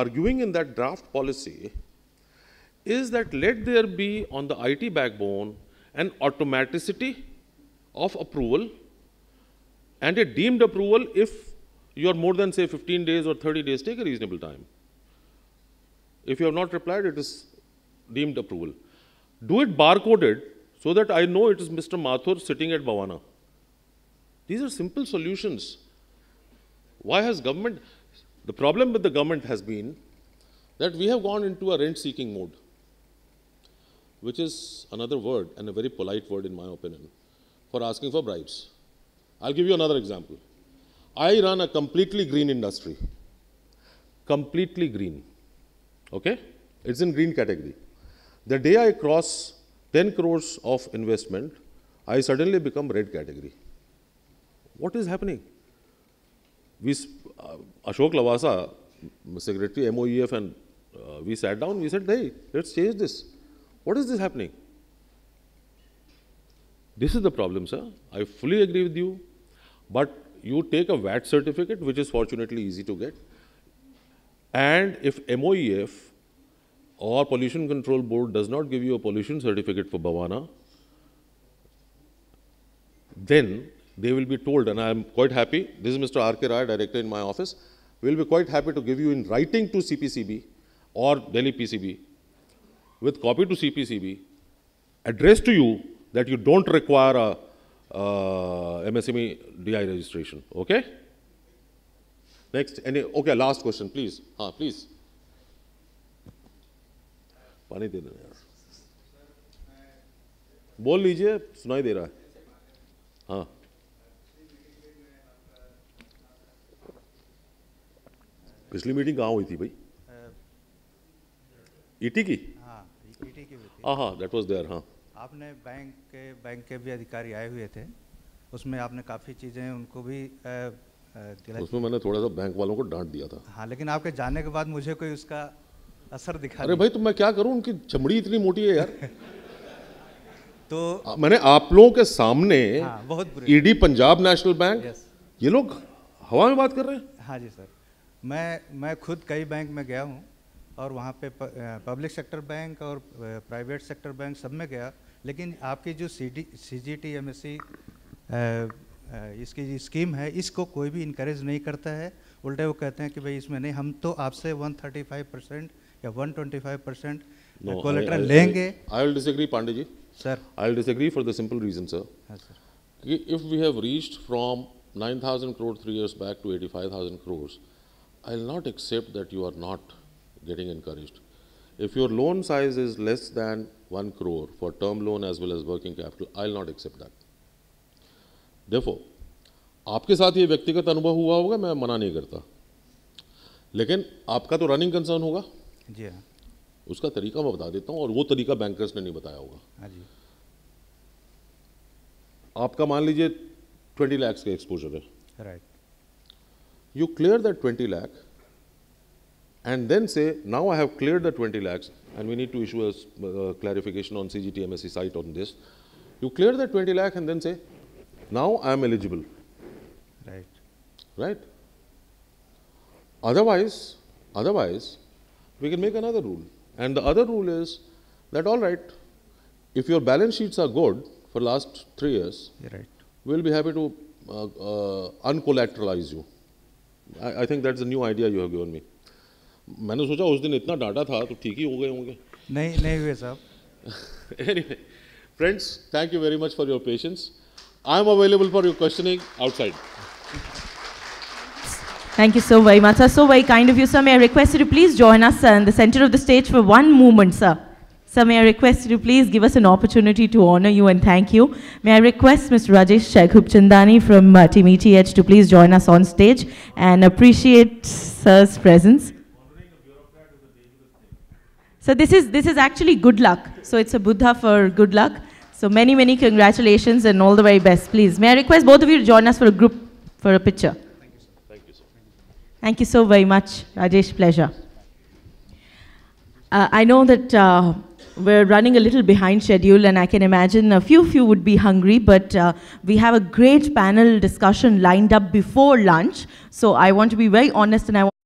arguing in that draft policy is that let there be on the IT backbone an automaticity of approval and a deemed approval if you are more than, say, 15 days or 30 days, take a reasonable time. If you have not replied, it is deemed approval. Do it barcoded so that I know it is Mr. Mathur sitting at Bhavana. These are simple solutions. Why has government, the problem with the government has been that we have gone into a rent-seeking mode, which is another word and a very polite word in my opinion, for asking for bribes. I'll give you another example. I run a completely green industry. Completely green. Okay? It's in green category. The day I cross 10 crores of investment, I suddenly become red category. What is happening? Ashok Lavasa, Secretary MOEF, and we sat down, we said, hey, let's change this. What is this happening? This is the problem, sir. I fully agree with you. But you take a VAT certificate, which is fortunately easy to get. And if MOEF or Pollution Control Board does not give you a pollution certificate for Bhavana, then they will be told, and I am quite happy, this is Mr. R.K. Rai, director in my office, we will be quite happy to give you in writing to CPCB or Delhi PCB, with copy to CPCB, addressed to you that you don't require a MSME DI registration. Okay? Next. Okay, last question, please. Please. पानी दे देना यार. बोल लीजिए, सुनाई दे रहा है. हाँ. पिछली मीटिंग कहाँ हुई थी भाई? ईटी की? हाँ, ईटी की हुई थी. हाँ, that was there. हाँ. आपने बैंक के भी अधिकारी आए हुए थे, उसमें आपने काफ़ी चीज़ें उनको भी उसमें मैंने थोड़ा सा बैंक वालों को डांट दिया था. हाँ, लेकिन आपके जाने के बाद मुझे कोई उसका असर दिखा. अरे भाई, तो मैं क्या करूं, उनकी चमड़ी इतनी मोटी है यार. तो मैंने आप लोगों के सामने बहुत ईडी, पंजाब नेशनल बैंक, ये लोग हवा में बात कर रहे हैं. हाँ जी सर, मैं खुद कई बैंक में गया हूँ और वहाँ पे पब्लिक सेक्टर बैंक और प्राइवेट सेक्टर बैंक सब में गया, लेकिन आपकी जो CGT MSE इसकी स्कीम है, इसको कोई भी इनकरेज नहीं करता है. उल्टे वो कहते हैं कि भाई इसमें नहीं, हम तो आपसे 135% या 125% कोलेटरल लेंगे. I will disagree, Pandey ji. Sir, I will disagree for the simple reason, sir. हाँ sir. If we have reached from 9,000 crores 3 years back to 85,000 crores, I will not accept that you are not getting encouraged. If your loan size is less than 1 crore for term loan as well as working capital, I will not accept that. Therefore, आपके साथ ये व्यक्तिगत अनुभव हुआ होगा, मैं मना नहीं करता, लेकिन आपका तो रनिंग कंसर्न होगा. जी हाँ. उसका तरीका मैं बता देता हूँ, और वो तरीका बैंकर्स ने नहीं बताया होगा. हाँ जी. आपका मान लीजिए 20 lakhs का एक्सपोजर है. Right. You clear that 20 lakh and then say, now I have cleared the 20 lakhs and we need to issue a clarification on CGT MSE site on this. You clear that 20 lakh and then say, now I am eligible. Right. Right? Otherwise, we can make another rule. And the other rule is that, all right, if your balance sheets are good for last 3 years, right, we'll be happy to uncollateralize you. I think that's a new idea you have given me. मैंने सोचा उस दिन इतना data था तो ठीक ही हो गए होंगे. नहीं हुए साहब. Anyway, friends, thank you very much for your patience. I am available for your questioning outside. Thank you so very much, sir. So very kind of you, sir. May I request you to please join us in the center of the stage for one moment, sir. Sir, may I request you to please give us an opportunity to honor you and thank you. May I request Mr. Rajesh Khubchandani from Team ETH to please join us on stage and appreciate sir's presence. So this is actually good luck. So it's a Buddha for good luck. So many congratulations and all the very best, please. May I request both of you to join us for a group, for a picture. Thank you, sir. Thank you, sir. Thank you so very much, Rajesh. Pleasure. I know that we're running a little behind schedule, and I can imagine a few of you would be hungry, but we have a great panel discussion lined up before lunch. So I want to be very honest, and I want